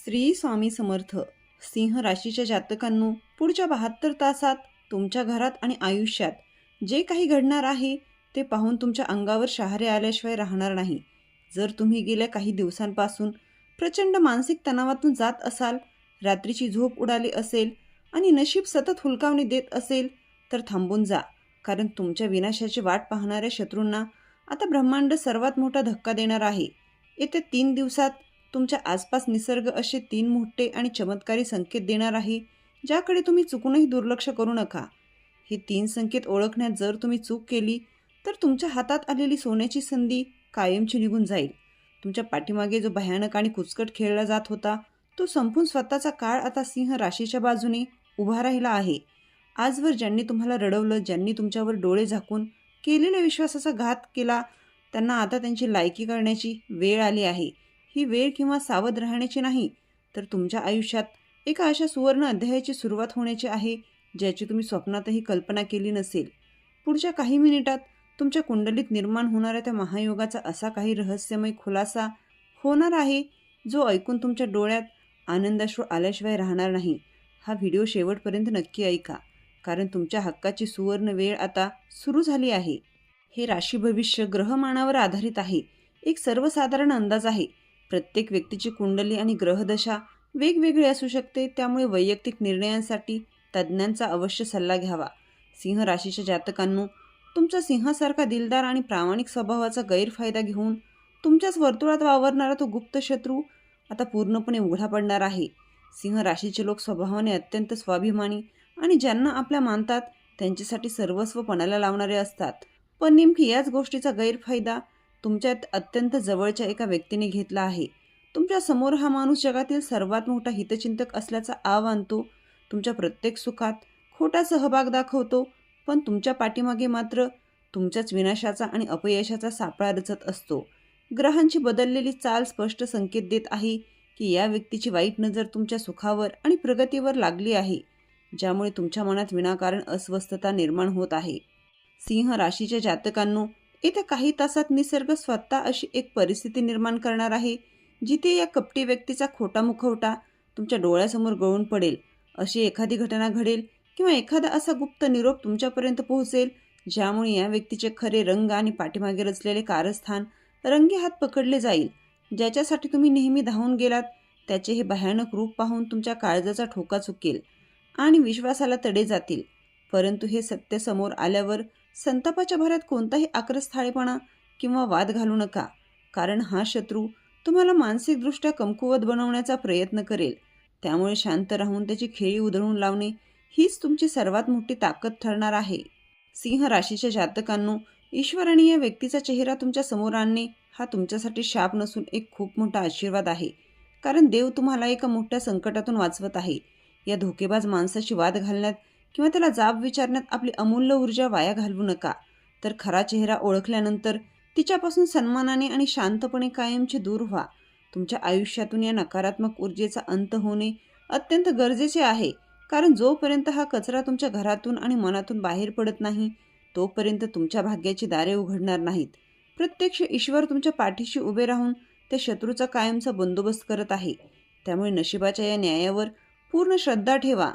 श्री स्वामी समर्थ. सिंह राशीच्या जातकांनो, पुढच्या 72 तासात तुमच्या घरात आणि आयुष्यात जे काही घडणार आहे ते पाहून तुमच्या अंगावर शहारे आल्याशिवाय राहणार नाही. जर तुम्ही गेल्या काही दिवसांपासून प्रचंड मानसिक तणावातून जात असाल, रात्रीची झोप उडाली असेल आणि नशीब सतत हुलकावणी देत असेल, तर थांबून जा. कारण तुमच्या विनाशाची वाट पाहणाऱ्या शत्रूंना आता ब्रह्मांड सर्वात मोठा धक्का देणार आहे. येत्या 3 दिवसात तुमच्या आसपास निसर्ग असे 3 मोठे आणि चमत्कारी संकेत देणार आहे, ज्याकडे तुम्ही चुकूनही दुर्लक्ष करू नका. हे 3 संकेत ओळखण्यात जर तुम्ही चूक केली तर तुमच्या हातात आलेली सोन्याची संधी कायमची निघून जाईल. तुमच्या पाठीमागे जो भयानक आणि कुचकट खेळला जात होता, तो संपून स्वतःचा काळ आता सिंह राशीच्या बाजूने उभा राहिला आहे. आजवर ज्यांनी तुम्हाला रडवलं, ज्यांनी तुमच्यावर डोळे झाकून केलेल्या विश्वासाचा घात केला, त्यांना आता त्यांची लायकी करण्याची वेळ आली आहे. ही वेळ किंवा सावध राहण्याची नाही, तर तुमच्या आयुष्यात एका अशा सुवर्ण अध्यायाची सुरुवात होण्याची आहे, ज्याची तुम्ही स्वप्नातही कल्पना केली नसेल. पुढच्या काही मिनिटात तुमच्या कुंडलीत निर्माण होणाऱ्या त्या महायोगाचा असा काही रहस्यमय खुलासा होणार आहे, जो ऐकून तुमच्या डोळ्यात आनंदाश्रू आल्याशिवाय राहणार नाही. हा व्हिडिओ शेवटपर्यंत नक्की ऐका, कारण तुमच्या हक्काची सुवर्ण वेळ आता सुरू झाली आहे. हे राशी भविष्य ग्रहमानावर आधारित आहे. एक सर्वसाधारण अंदाज आहे. प्रत्येक व्यक्तीची कुंडली आणि ग्रहदशा वेगवेगळी असू शकते, त्यामुळे वैयक्तिक निर्णयांसाठी तज्ज्ञांचा अवश्य सल्ला घ्यावा. सिंह राशीच्या जातकांनो, तुमचा सिंहासारखा दिलदार आणि प्रामाणिक स्वभावाचा गैरफायदा घेऊन तुमच्याच वर्तुळात वावरणारा तो गुप्त शत्रू आता पूर्णपणे उघडा पडणार आहे. सिंह राशीचे लोक स्वभावाने अत्यंत स्वाभिमानी आणि ज्यांना आपल्या मानतात त्यांच्यासाठी सर्वस्व पणाला लावणारे असतात. पण नेमकी याच गोष्टीचा गैरफायदा तुमच्या अत्यंत जवळच्या एका व्यक्तीने घेतला आहे. तुमच्या समोर हा माणूस जगातील सर्वात मोठा हितचिंतक असल्याचा आव आणतो, तुमच्या प्रत्येक सुखात खोटा सहभाग दाखवतो, पण तुमच्या पाठीमागे मात्र तुमच्याच विनाशाचा आणि अपयशाचा सापळा रचत असतो. ग्रहांची बदललेली चाल स्पष्ट संकेत देत आहे की या व्यक्तीची वाईट नजर तुमच्या सुखावर आणि प्रगतीवर लागली आहे, ज्यामुळे तुमच्या मनात विनाकारण अस्वस्थता निर्माण होत आहे. सिंह राशीच्या जातकांनो, येत्या काही तासात निसर्ग स्वतः अशी एक परिस्थिती निर्माण करणार आहे, जिथे या कपटी व्यक्तीचा खोटा मुखवटा तुमच्या डोळ्यासमोर गळून पडेल. अशी एखादी घटना घडेल किंवा एखादा असा गुप्त निरोप तुमच्यापर्यंत पोहोचेल, ज्यामुळे या व्यक्तीचे खरे रंग आणि पाठीमागे रचलेले कारस्थान रंगी हात पकडले जाईल. ज्याच्यासाठी तुम्ही नेहमी धावून गेलात, त्याचे हे भयानक रूप पाहून तुमच्या काळजाचा ठोका चुकेल आणि विश्वासाला तडे जातील. परंतु हे सत्य समोर आल्यावर संतापाच्या भरात कोणताही आक्रस्ताळेपणा किंवा वाद घालू नका, कारण हा शत्रू तुम्हाला मानसिकदृष्ट्या कमकुवत बनवण्याचा प्रयत्न करेल. त्यामुळे शांत राहून त्याची खेळी उधळून लावणे हीच तुमची सर्वात मोठी ताकद ठरणार आहे. सिंह राशीच्या जातकांनो, ईश्वराने या व्यक्तीचा चेहरा तुमच्या समोर आणणे हा तुमच्यासाठी शाप नसून एक खूप मोठा आशीर्वाद आहे, कारण देव तुम्हाला एका मोठ्या संकटातून वाचवत आहे. या धोकेबाज माणसाशी वाद घालण्यात किंवा त्याला जाब विचारण्यात आपली अमूल्य ऊर्जा वाया घालवू नका, तर खरा चेहरा ओळखल्यानंतर तिच्यापासून सन्मानाने आणि शांतपणे कायमचे दूर व्हा. तुमच्या आयुष्यातून या नकारात्मक ऊर्जेचा अंत होणे अत्यंत गरजेचे आहे, कारण जोपर्यंत हा कचरा तुमच्या घरातून आणि मनातून बाहेर पडत नाही, तोपर्यंत तुमच्या भाग्याची दारे उघडणार नाहीत. प्रत्यक्ष ईश्वर तुमच्या पाठीशी उभे राहून त्या शत्रूचा कायमचा बंदोबस्त करत आहे. त्यामुळे नशिबाच्या या न्यायावर पूर्ण श्रद्धा ठेवा.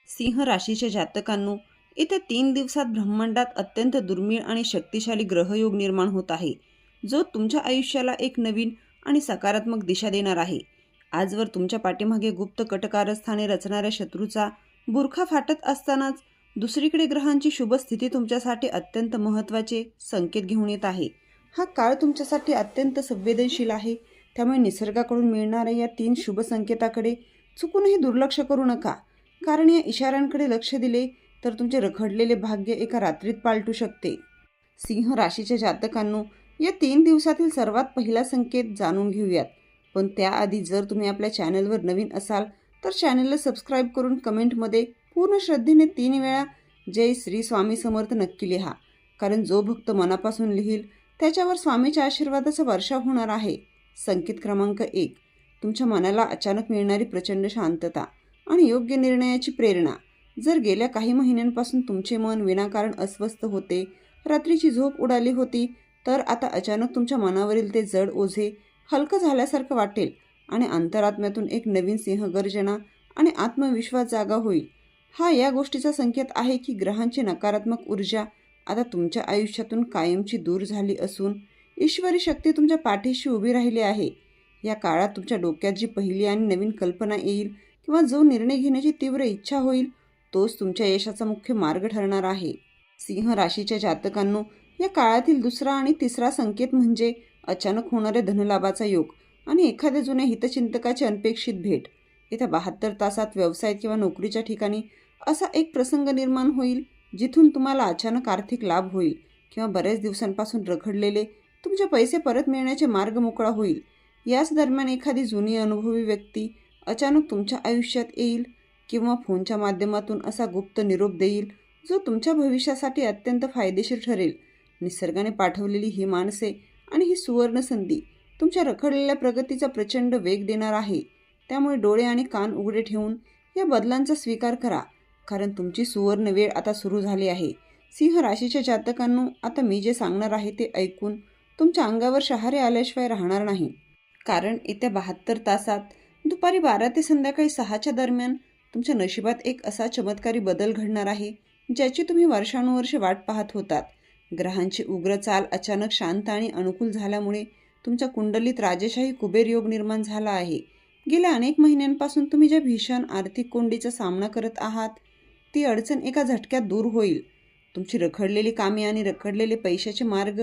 सिंह राशीच्या जातकांनो, येत्या 3 दिवसात ब्रह्मांडात अत्यंत दुर्मिळ आणि शक्तिशाली ग्रहयोग निर्माण होत आहे, जो तुमच्या आयुष्याला एक नवीन आणि सकारात्मक दिशा देणार आहे. आजवर तुमच्या पाठीमागे गुप्त कटकारस्थाने रचणाऱ्या शत्रूचा बुरखा फाटत असतानाच दुसरीकडे ग्रहांची शुभ स्थिती तुमच्यासाठी अत्यंत महत्त्वाचे संकेत घेऊन येत आहे. हा काळ तुमच्यासाठी अत्यंत संवेदनशील आहे, त्यामुळे निसर्गाकडून मिळणाऱ्या या 3 शुभ संकेताकडे चुकूनही दुर्लक्ष करू नका, कारण या इशाऱ्यांकडे लक्ष दिले तर तुमचे रखडलेले भाग्य एका रात्रीत पालटू शकते. सिंह राशीच्या जातकांनो, या 3 दिवसातील सर्वात पहिला संकेत जाणून घेऊयात. पण त्याआधी जर तुम्ही आपल्या चॅनलवर नवीन असाल तर चॅनलला सबस्क्राईब करून कमेंटमध्ये पूर्ण श्रद्धेने 3 वेळा जय श्री स्वामी समर्थ नक्की लिहा, कारण जो भक्त मनापासून लिहील त्याच्यावर स्वामीच्या आशीर्वादाचा वर्षाव होणार आहे. संकेत क्रमांक 1, तुमच्या मनाला अचानक मिळणारी प्रचंड शांतता आणि योग्य निर्णयाची प्रेरणा. जर गेल्या काही महिन्यांपासून तुमचे मन विनाकारण अस्वस्थ होते, रात्रीची झोप उडाली होती, तर आता अचानक तुमच्या मनावरील ते जड ओझे हलकं झाल्यासारखं वाटेल आणि अंतरात्म्यातून एक नवीन सिंहगर्जना आणि आत्मविश्वास जागा होईल. हा या गोष्टीचा संकेत आहे की ग्रहांची नकारात्मक ऊर्जा आता तुमच्या आयुष्यातून कायमची दूर झाली असून ईश्वरी शक्ती तुमच्या पाठीशी उभी राहिली आहे. या काळात तुमच्या डोक्यात जी पहिली आणि नवीन कल्पना येईल किंवा जो निर्णय घेण्याची तीव्र इच्छा होईल तोच तुमच्या यशाचा मुख्य मार्ग ठरणार आहे. सिंह राशीच्या जातकांनो, या काळातील दुसरा आणि तिसरा संकेत म्हणजे अचानक होणाऱ्या धनलाभाचा योग आणि एखाद्या जुन्या हितचिंतकाची अनपेक्षित भेट. येत्या 72 तासात व्यवसायात किंवा नोकरीच्या ठिकाणी असा एक प्रसंग निर्माण होईल जिथून तुम्हाला अचानक आर्थिक लाभ होईल किंवा बऱ्याच दिवसांपासून रखडलेले तुमचे पैसे परत मिळण्याचे मार्ग मोकळा होईल. याच दरम्यान एखादी जुनी अनुभवी व्यक्ती अचानक तुमच्या आयुष्यात येईल किंवा फोनच्या माध्यमातून असा गुप्त निरोप देईल जो तुमच्या भविष्यासाठी अत्यंत फायदेशीर ठरेल. निसर्गाने पाठवलेली ही माणसे आणि ही सुवर्ण संधी तुमच्या रखडलेल्या प्रगतीचा प्रचंड वेग देणार आहे. त्यामुळे डोळे आणि कान उघडे ठेवून या बदलांचा स्वीकार करा, कारण तुमची सुवर्ण वेळ आता सुरू झाली आहे. सिंह राशीच्या जातकांनो, आता मी जे सांगणार आहे ते ऐकून तुमच्या अंगावर शहारे आल्याशिवाय राहणार नाही. कारण येत्या 72 तासात दुपारी 12 ते संध्याकाळी 6च्या दरम्यान तुमच्या नशिबात एक असा चमत्कारी बदल घडणार आहे ज्याची तुम्ही वर्षानुवर्षे वाट पाहत होतात. ग्रहांची उग्र चाल अचानक शांत आणि अनुकूल झाल्यामुळे तुमच्या कुंडलीत राजेशाही कुबेर योग निर्माण झाला आहे. गेल्या अनेक महिन्यांपासून तुम्ही ज्या भीषण आर्थिक कोंडीचा सामना करत आहात ती अडचण एका झटक्यात दूर होईल. तुमची रखडलेली कामे आणि रखडलेले पैशाचे मार्ग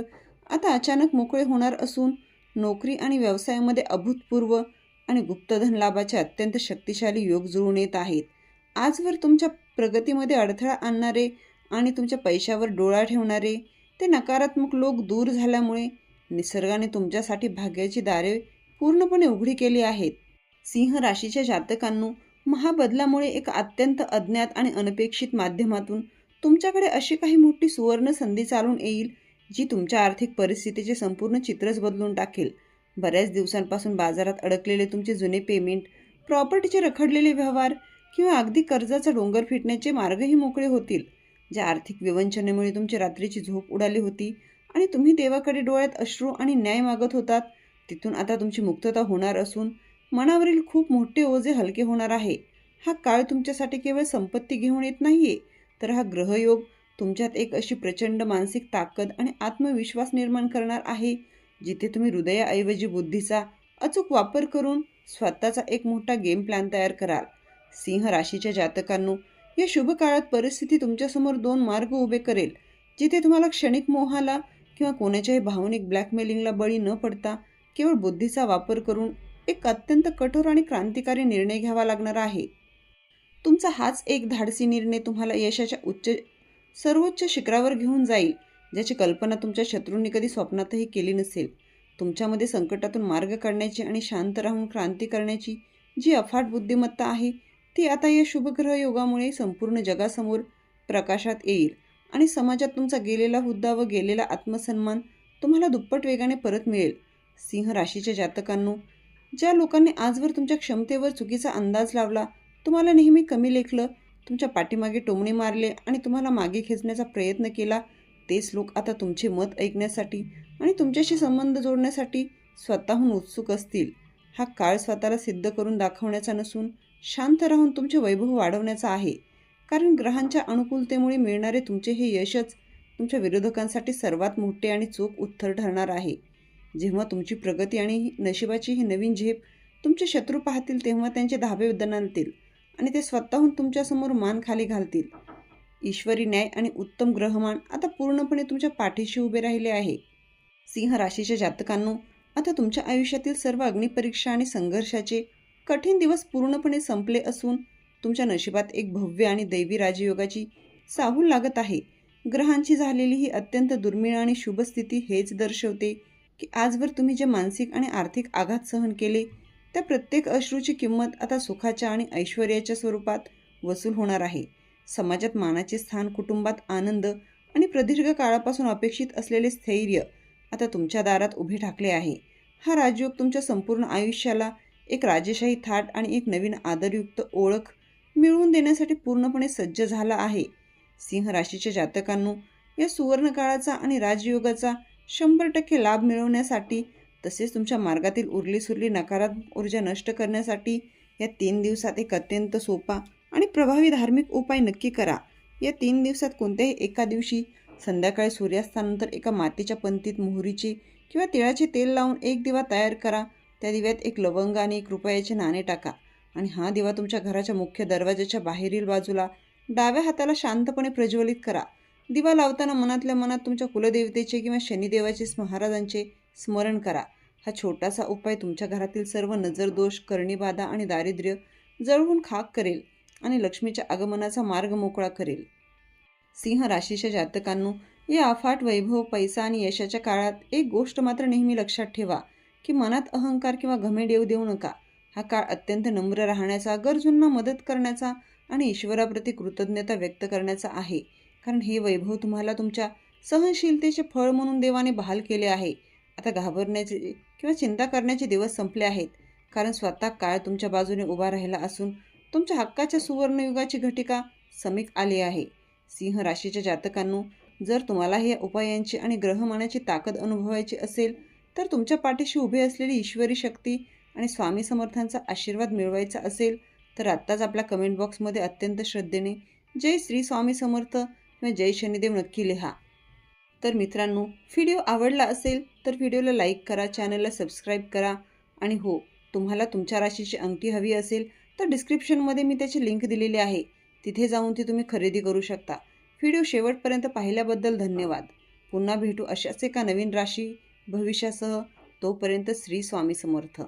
आता अचानक मोकळे होणार असून नोकरी आणि व्यवसायामध्ये अभूतपूर्व आणि गुप्तधन लाभाचे अत्यंत शक्तिशाली योग जुळून येत आहेत. आजवर तुमच्या प्रगतीमध्ये अडथळा आणणारे आणि तुमच्या पैशावर डोळा ठेवणारे ते नकारात्मक लोक दूर झाल्यामुळे निसर्गाने तुमच्यासाठी भाग्याची दारे पूर्णपणे उघडी केली आहेत. सिंह राशीच्या जातकांनो, महाबदलामुळे एक अत्यंत अज्ञात आणि अनपेक्षित माध्यमातून तुमच्याकडे अशी काही मोठी सुवर्ण संधी चालून येईल जी तुमच्या आर्थिक परिस्थितीचे संपूर्ण चित्रच बदलून टाकेल. बऱ्याच दिवसांपासून बाजारात अडकलेले तुमचे जुने पेमेंट, प्रॉपर्टीचे रखडलेले व्यवहार किंवा अगदी कर्जाचा डोंगर फिटण्याचे मार्गही मोकळे होतील. ज्या आर्थिक विवंचनेमुळे तुमची रात्रीची झोप उडाली होती आणि तुम्ही देवाकडे डोळ्यात अश्रू आणि न्याय मागत होतात तिथून आता तुमची मुक्तता होणार असून मनावरील खूप मोठे ओझे हलके होणार आहे. हा काळ तुमच्यासाठी केवळ संपत्ती घेऊन येत नाहीये, तर हा ग्रहयोग तुमच्यात एक अशी प्रचंड मानसिक ताकद आणि आत्मविश्वास निर्माण करणार आहे जिथे तुम्ही हृदयाऐवजी बुद्धीचा अचूक वापर करून स्वतःचा एक मोठा गेम प्लॅन तयार कराल. सिंह राशीच्या जातकांनो, या शुभ काळात परिस्थिती तुमच्यासमोर 2 मार्ग उभे करेल जिथे तुम्हाला क्षणिक मोहाला किंवा कोणाच्याही भावनिक ब्लॅकमेलिंगला बळी न पडता केवळ बुद्धीचा वापर करून एक अत्यंत कठोर आणि क्रांतिकारी निर्णय घ्यावा लागणार आहे. तुमचा हाच एक धाडसी निर्णय तुम्हाला यशाच्या सर्वोच्च शिखरावर घेऊन जाईल ज्याची कल्पना तुमच्या शत्रूंनी कधी स्वप्नातही केली नसेल. तुमच्यामध्ये संकटातून मार्ग काढण्याची आणि शांत राहून क्रांती करण्याची जी अफाट बुद्धिमत्ता आहे ती आता या शुभग्रह योगामुळे संपूर्ण जगासमोर प्रकाशात येईल आणि समाजात तुमचा गेलेला हुद्दा व गेलेला आत्मसन्मान तुम्हाला दुप्पट वेगाने परत मिळेल. सिंह राशीच्या जातकांनो, ज्या लोकांनी आजवर तुमच्या क्षमतेवर चुकीचा अंदाज लावला, तुम्हाला नेहमी कमी लेखलं, तुमच्या पाठीमागे टोमणे मारले आणि तुम्हाला मागे खेचण्याचा प्रयत्न केला, तेच लोक आता तुमचे मत ऐकण्यासाठी आणि तुमच्याशी संबंध जोडण्यासाठी स्वतःहून उत्सुक असतील. हा काळ स्वतःला सिद्ध करून दाखवण्याचा नसून शांत राहून तुमचे वैभव वाढवण्याचा आहे. कारण ग्रहांच्या अनुकूलतेमुळे मिळणारे तुमचे हे यशच तुमच्या विरोधकांसाठी सर्वात मोठे आणि चोख उत्तर ठरणार आहे. जेव्हा तुमची प्रगती आणि नशिबाची ही नवीन झेप तुमचे शत्रू पाहतील तेव्हा त्यांचे धाबे दणाणतील आणि ते स्वतःहून तुमच्यासमोर मान खाली घालतील. ईश्वरी न्याय आणि उत्तम ग्रहमान आता पूर्णपणे तुमच्या पाठीशी उभे राहिले आहे. सिंह राशीच्या जातकांनो, आता तुमच्या आयुष्यातील सर्व अग्निपरीक्षा आणि संघर्षाचे कठीण दिवस पूर्णपणे संपले असून तुमच्या नशिबात एक भव्य आणि दैवी राजयोगाची चाहूल लागत आहे. ग्रहांची झालेली ही अत्यंत दुर्मिळ आणि शुभ स्थिती हेच दर्शवते की आजवर तुम्ही जे मानसिक आणि आर्थिक आघात सहन केले त्या प्रत्येक अश्रूची किंमत आता सुखाच्या आणि ऐश्वर्याच्या स्वरूपात वसूल होणार आहे. समाजात मानाचे स्थान, कुटुंबात आनंद आणि प्रदीर्घ काळापासून अपेक्षित असलेले स्थैर्य आता तुमच्या दारात उभे ठाकले आहे. हा राजयोग तुमच्या संपूर्ण आयुष्याला एक राजेशाही थाट आणि एक नवीन आदरयुक्त ओळख मिळवून देण्यासाठी पूर्णपणे सज्ज झाला आहे. सिंह राशीच्या जातकांनो, या सुवर्ण काळाचा आणि राजयोगाचा 100% लाभ मिळवण्यासाठी तसेच तुमच्या मार्गातील उरली नकारात्मक ऊर्जा नष्ट करण्यासाठी या 3 दिवसात एक अत्यंत सोपा आणि प्रभावी धार्मिक उपाय नक्की करा. या 3 दिवसात कोणत्याही एका दिवशी संध्याकाळी सूर्यास्तानंतर एका मातीच्या पंतीत मोहरीचे किंवा तिळाचे तेल लावून एक दिवा तयार करा. त्या दिव्यात एक लवंग आणि 1 रुपयाचे नाणे टाका आणि हा दिवा तुमच्या घराच्या मुख्य दरवाजाच्या बाहेरील बाजूला डाव्या हाताला शांतपणे प्रज्वलित करा. दिवा लावताना मनातल्या मनात तुमच्या कुलदेवतेचे किंवा शनिदेवाचे महाराजांचे स्मरण करा. हा छोटासा उपाय तुमच्या घरातील सर्व नजरदोष, करणीबाधा आणि दारिद्र्य जळवून खाक करेल आणि लक्ष्मीच्या आगमनाचा मार्ग मोकळा करेल. सिंह राशीच्या जातकांनो, या अफाट वैभव, पैसा आणि यशाच्या काळात एक गोष्ट मात्र नेहमी लक्षात ठेवा की मनात अहंकार किंवा घमेंड येऊ देऊ नका. हा काळ अत्यंत नम्र राहण्याचा, गरजूंना मदत करण्याचा आणि ईश्वराप्रती कृतज्ञता व्यक्त करण्याचा आहे. कारण हे वैभव तुम्हाला तुमच्या सहनशीलतेचे फळ म्हणून देवाने बहाल केले आहे. आता घाबरण्याचे किंवा चिंता करण्याचे दिवस संपले आहेत, कारण स्वतः काळ तुमच्या बाजूने उभा राहिला असून तुमच्या हक्काच्या सुवर्णयुगाची घटिका समीप आली आहे. सिंह राशीच्या जातकांनो, जर तुम्हाला या उपायांची आणि ग्रहमानाची ताकद अनुभवायची असेल तर तुमच्या पाठीशी उभी असलेली ईश्वरी शक्ती आणि स्वामी समर्थांचा आशीर्वाद मिळवायचा असेल तर आत्ताच आपल्या कमेंट बॉक्समध्ये अत्यंत श्रद्धेने जय श्री स्वामी समर्थ किंवा जय शनिदेव नक्की लिहा. तर मित्रांनो, व्हिडिओ आवडला असेल तर व्हिडिओला लाईक करा, चॅनलला सबस्क्राईब करा आणि हो, तुम्हाला तुमच्या राशीची अंगठी हवी असेल तर डिस्क्रिप्शनमध्ये मी त्याची लिंक दिलेली आहे, तिथे जाऊन ती तुम्ही खरेदी करू शकता. व्हिडिओ शेवटपर्यंत पाहिल्याबद्दल धन्यवाद. पुन्हा भेटू अशाच एका नवीन राशी भविष्यासह. तोपर्यंत श्री स्वामी समर्थ.